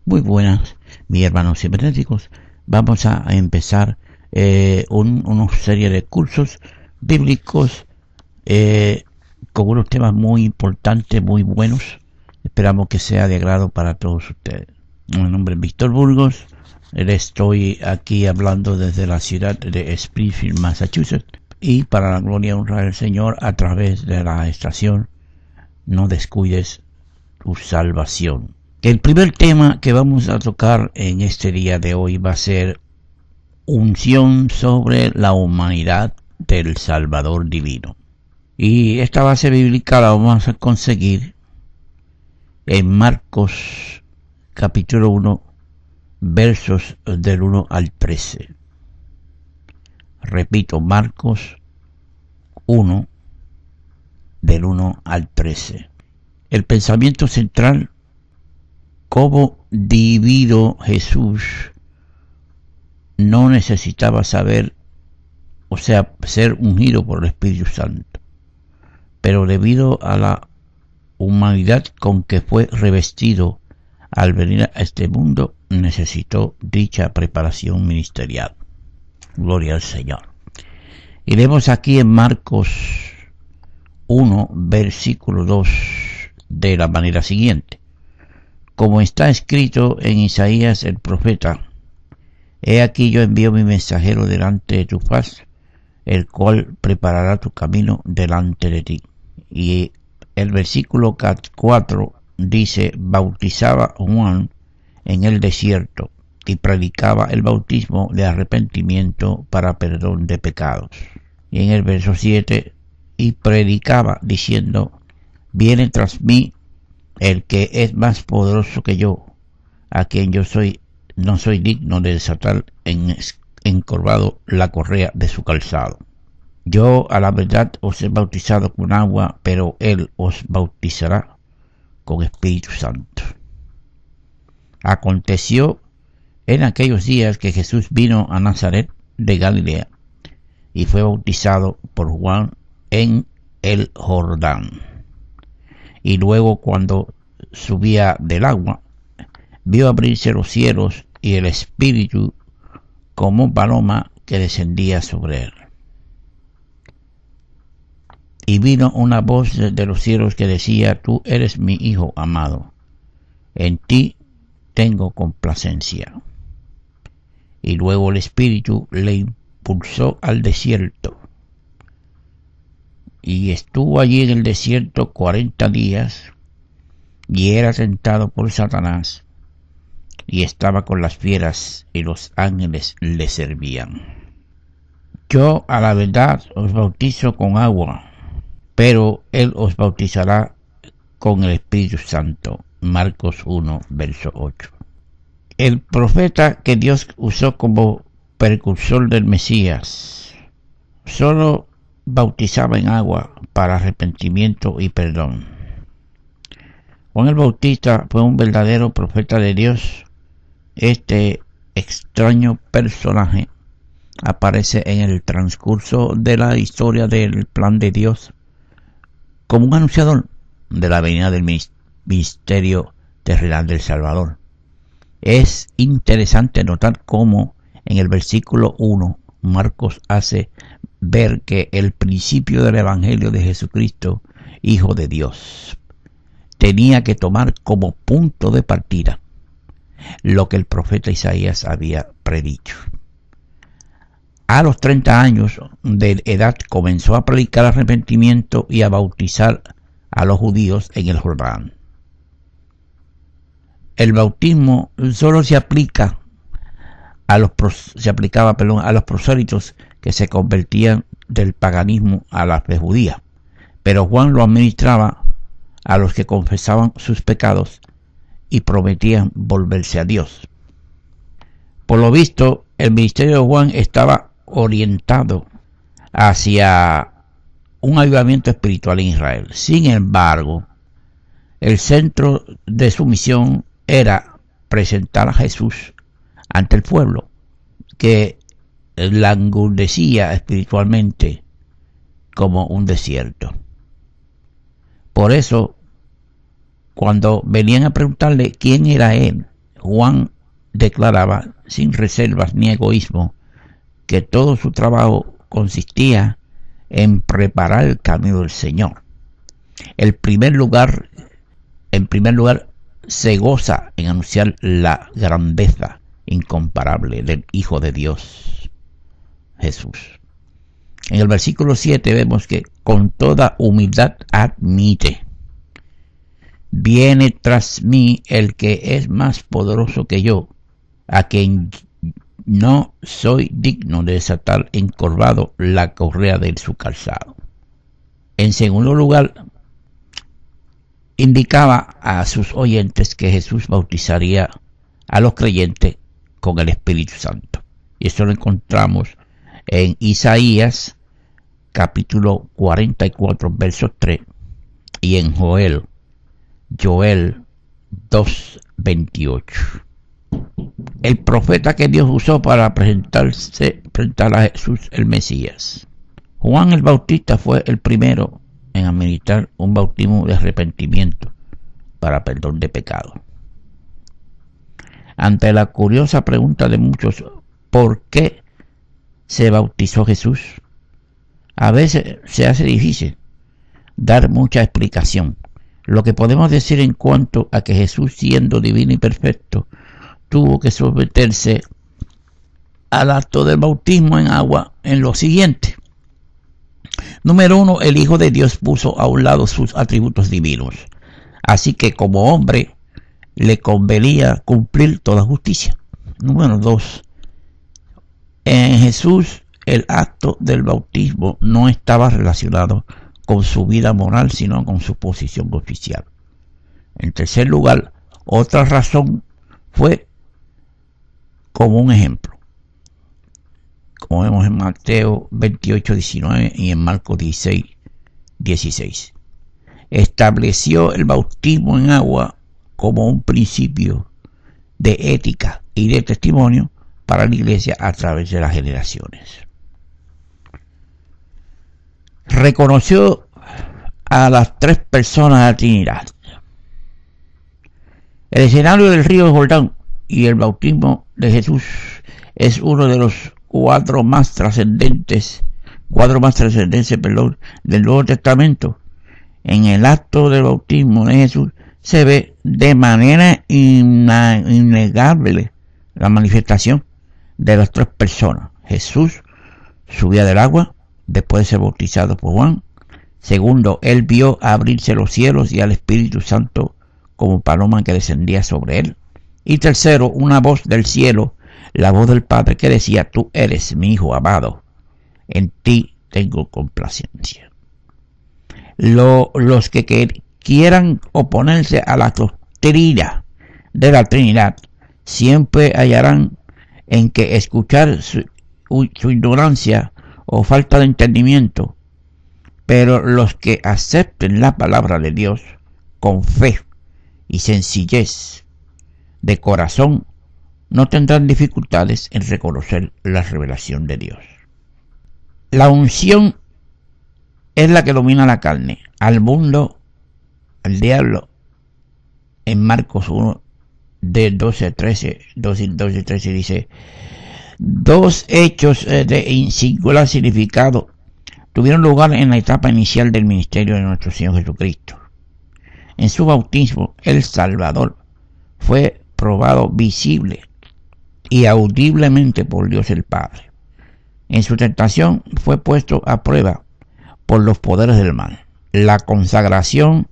Muy buenas, mis hermanos cibernéticos. Vamos a empezar una serie de cursos bíblicos con unos temas muy importantes, muy buenos. Esperamos que sea de agrado para todos ustedes. Mi nombre es Víctor Burgos. Estoy aquí hablando desde la ciudad de Springfield, Massachusetts. Y para la gloria y honra del Señor, a través de la estación No Descuides Tu Salvación. El primer tema que vamos a tocar en este día de hoy va a ser unción sobre la humanidad del Salvador Divino. Y esta base bíblica la vamos a conseguir en Marcos capítulo 1, versos del 1 al 13. Repito, Marcos 1, del 1 al 13. El pensamiento central: cómo divino Jesús no necesitaba ser ungido por el Espíritu Santo, pero debido a la humanidad con que fue revestido al venir a este mundo, necesitó dicha preparación ministerial. Gloria al Señor. Y leemos aquí en Marcos 1, versículo 2, de la manera siguiente: como está escrito en Isaías el profeta: he aquí yo envío mi mensajero delante de tu faz, el cual preparará tu camino delante de ti. Y el versículo 4 dice: bautizaba Juan en el desierto y predicaba el bautismo de arrepentimiento para perdón de pecados. Y en el verso 7: y predicaba diciendo: viene tras mí el que es más poderoso que yo, a quien no soy digno de desatar encorvado la correa de su calzado. Yo a la verdad os he bautizado con agua, pero él os bautizará con Espíritu Santo. Aconteció en aquellos días que Jesús vino a Nazaret de Galilea y fue bautizado por Juan en el Jordán. Y luego, cuando subía del agua, vio abrirse los cielos y el Espíritu como paloma que descendía sobre él. Y vino una voz de los cielos que decía: tú eres mi Hijo amado, en ti tengo complacencia. Y luego el Espíritu le impulsó al desierto, y estuvo allí en el desierto 40 días, y era tentado por Satanás, y estaba con las fieras, y los ángeles le servían. Yo a la verdad os bautizo con agua, pero él os bautizará con el Espíritu Santo. Marcos 1, verso 8. El profeta que Dios usó como precursor del Mesías solo bautizaba en agua para arrepentimiento y perdón. Juan el Bautista fue un verdadero profeta de Dios. Este extraño personaje aparece en el transcurso de la historia del plan de Dios como un anunciador de la venida del ministerio terrenal del Salvador. Es interesante notar cómo en el versículo 1 Marcos hace ver que el principio del Evangelio de Jesucristo, Hijo de Dios, tenía que tomar como punto de partida lo que el profeta Isaías había predicho. A los 30 años de edad comenzó a predicar arrepentimiento y a bautizar a los judíos en el Jordán. El bautismo solo se aplicaba a los prosélitos que se convertían del paganismo a la fe judía, pero Juan lo administraba a los que confesaban sus pecados y prometían volverse a Dios. Por lo visto, el ministerio de Juan estaba orientado hacia un avivamiento espiritual en Israel. Sin embargo, el centro de su misión era presentar a Jesús ante el pueblo, que languidecía espiritualmente como un desierto. Por eso, cuando venían a preguntarle quién era él, Juan declaraba sin reservas ni egoísmo que todo su trabajo consistía en preparar el camino del Señor. En primer lugar, se goza en anunciar la grandeza incomparable del Hijo de Dios, Jesús. En el versículo 7 vemos que con toda humildad admite: viene tras mí el que es más poderoso que yo, a quien no soy digno de desatar encorvado la correa de su calzado. En segundo lugar, indicaba a sus oyentes que Jesús bautizaría a los creyentes con el Espíritu Santo. Y esto lo encontramos en Isaías capítulo 44 verso 3 y en Joel 2:28. El profeta que Dios usó para presentar a Jesús el Mesías. Juan el Bautista fue el primero en administrar un bautismo de arrepentimiento para perdón de pecado. Ante la curiosa pregunta de muchos, ¿por qué se bautizó Jesús? A veces se hace difícil dar mucha explicación. Lo que podemos decir en cuanto a que Jesús, siendo divino y perfecto, tuvo que someterse al acto del bautismo en agua en lo siguiente. Número 1, el Hijo de Dios puso a un lado sus atributos divinos, así que como hombre le convenía cumplir toda justicia. Número 2, en Jesús el acto del bautismo no estaba relacionado con su vida moral, sino con su posición oficial. En tercer lugar, otra razón fue como un ejemplo, como vemos en Mateo 28:19 y en Marcos 16:16. Estableció el bautismo en agua como un principio de ética y de testimonio para la iglesia a través de las generaciones. Reconoció a las tres personas de la Trinidad. El escenario del río Jordán y el bautismo de Jesús es uno de los cuadros más trascendentes del Nuevo Testamento. En el acto del bautismo de Jesús se ve de manera innegable la manifestación de las tres personas. Jesús subía del agua después de ser bautizado por Juan. Segundo, él vio abrirse los cielos y al Espíritu Santo como paloma que descendía sobre él. Y tercero, una voz del cielo, la voz del Padre que decía: tú eres mi Hijo amado, en ti tengo complacencia. Los que quieran oponerse a la doctrina de la Trinidad siempre hallarán en que escuchar su ignorancia o falta de entendimiento, pero los que acepten la palabra de Dios con fe y sencillez de corazón no tendrán dificultades en reconocer la revelación de Dios. La unción es la que domina la carne. Al mundo, al diablo, en Marcos 1, de 12-13 dice: dos hechos de singular significado tuvieron lugar en la etapa inicial del ministerio de nuestro Señor Jesucristo. En su bautismo, el Salvador fue probado visible y audiblemente por Dios el Padre. En su tentación fue puesto a prueba por los poderes del mal. La consagración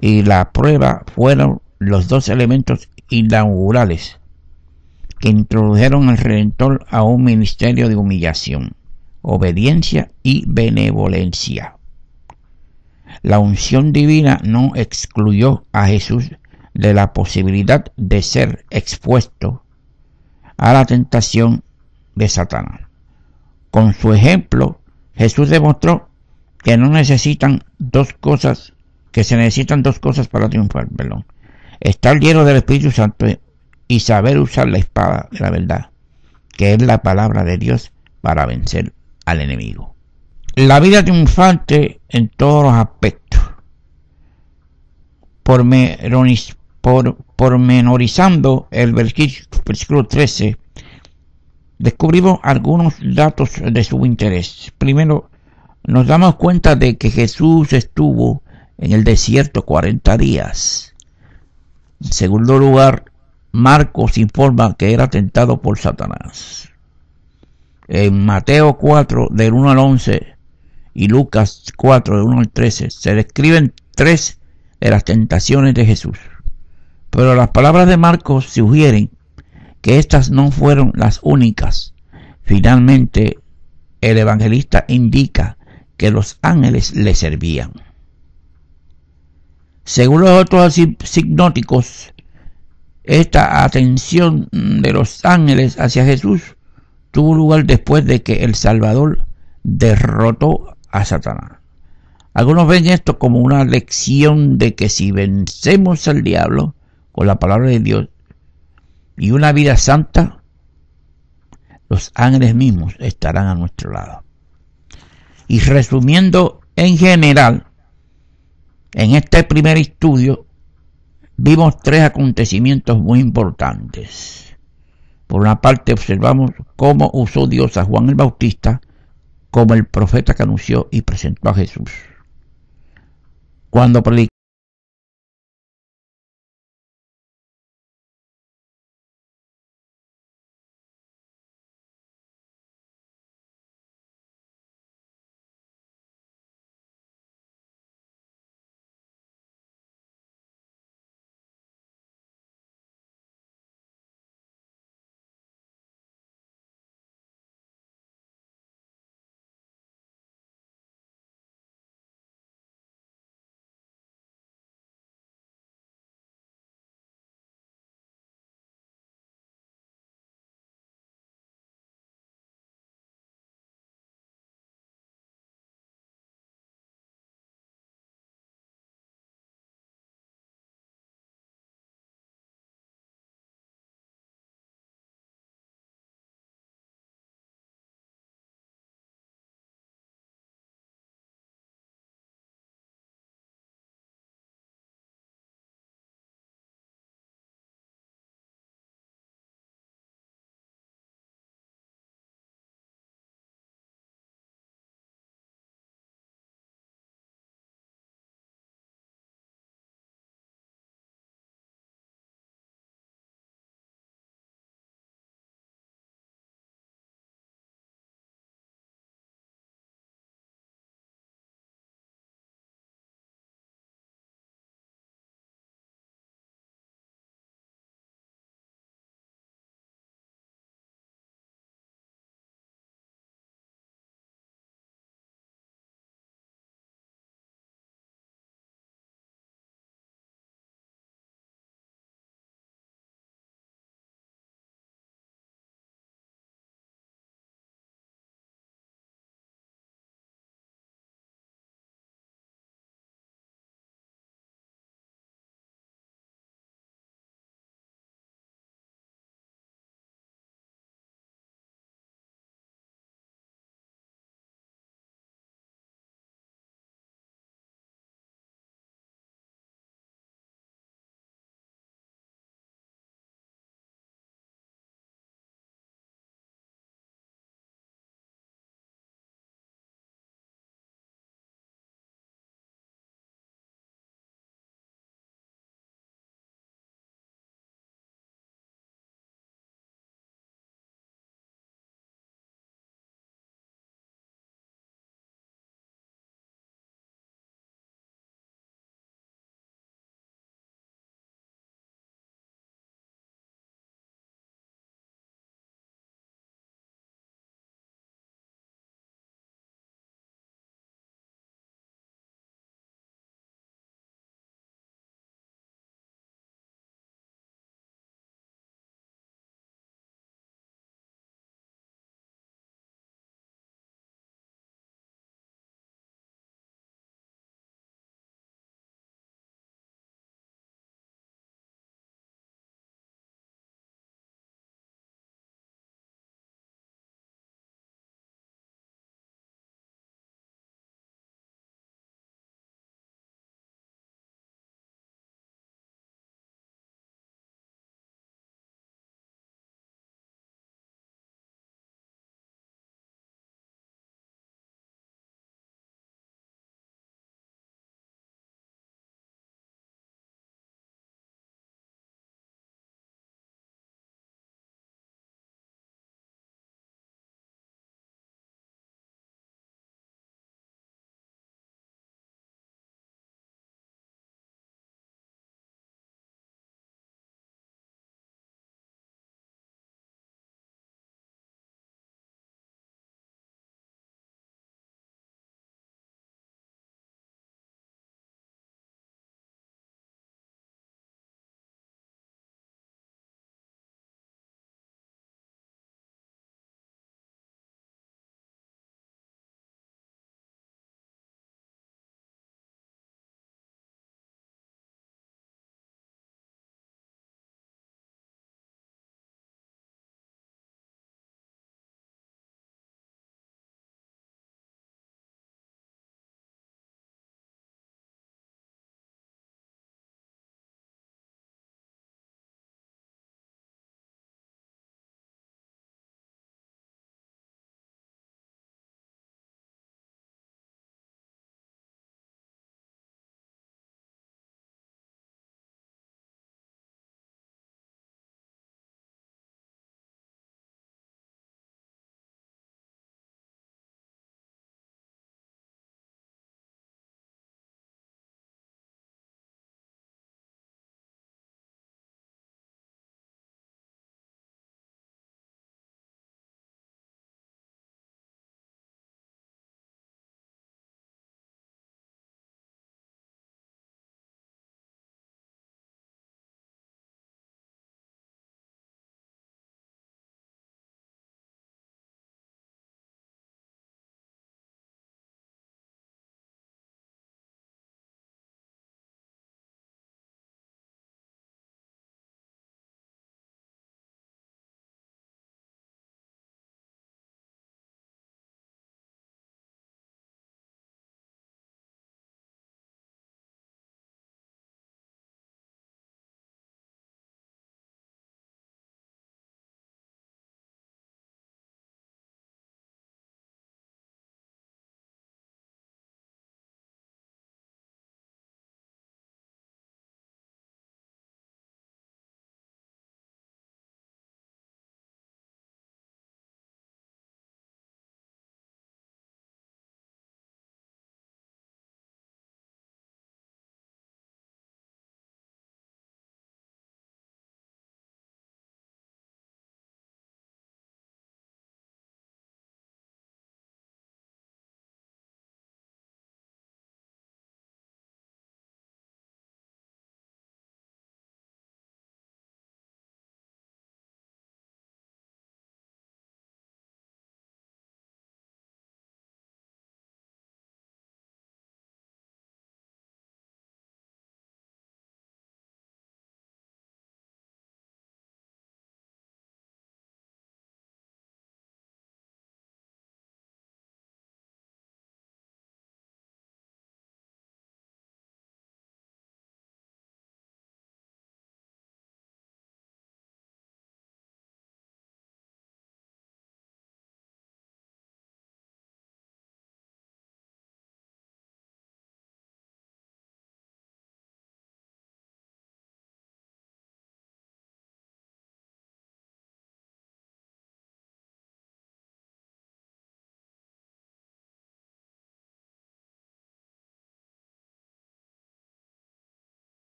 y la prueba fueron los dos elementos inaugurales que introdujeron al Redentor a un ministerio de humillación, obediencia y benevolencia. La unción divina no excluyó a Jesús de la posibilidad de ser expuesto a la tentación de Satanás. Con su ejemplo, Jesús demostró que se necesitan dos cosas para triunfar, estar lleno del Espíritu Santo y saber usar la espada de la verdad, que es la palabra de Dios, para vencer al enemigo. La vida triunfante en todos los aspectos, por pormenorizando el versículo 13, descubrimos algunos datos de su interés. Primero, nos damos cuenta de que Jesús estuvo en el desierto 40 días. En segundo lugar, Marcos informa que era tentado por Satanás. En Mateo 4, del 1 al 11, y Lucas 4, del 1 al 13, se describen 3 de las tentaciones de Jesús. Pero las palabras de Marcos sugieren que estas no fueron las únicas. Finalmente, el evangelista indica que los ángeles le servían. Según los otros sinópticos, esta atención de los ángeles hacia Jesús tuvo lugar después de que el Salvador derrotó a Satanás. Algunos ven esto como una lección de que si vencemos al diablo con la palabra de Dios y una vida santa, los ángeles mismos estarán a nuestro lado. Y resumiendo en general, en este primer estudio vimos 3 acontecimientos muy importantes. Por una parte, observamos cómo usó Dios a Juan el Bautista como el profeta que anunció y presentó a Jesús. Cuando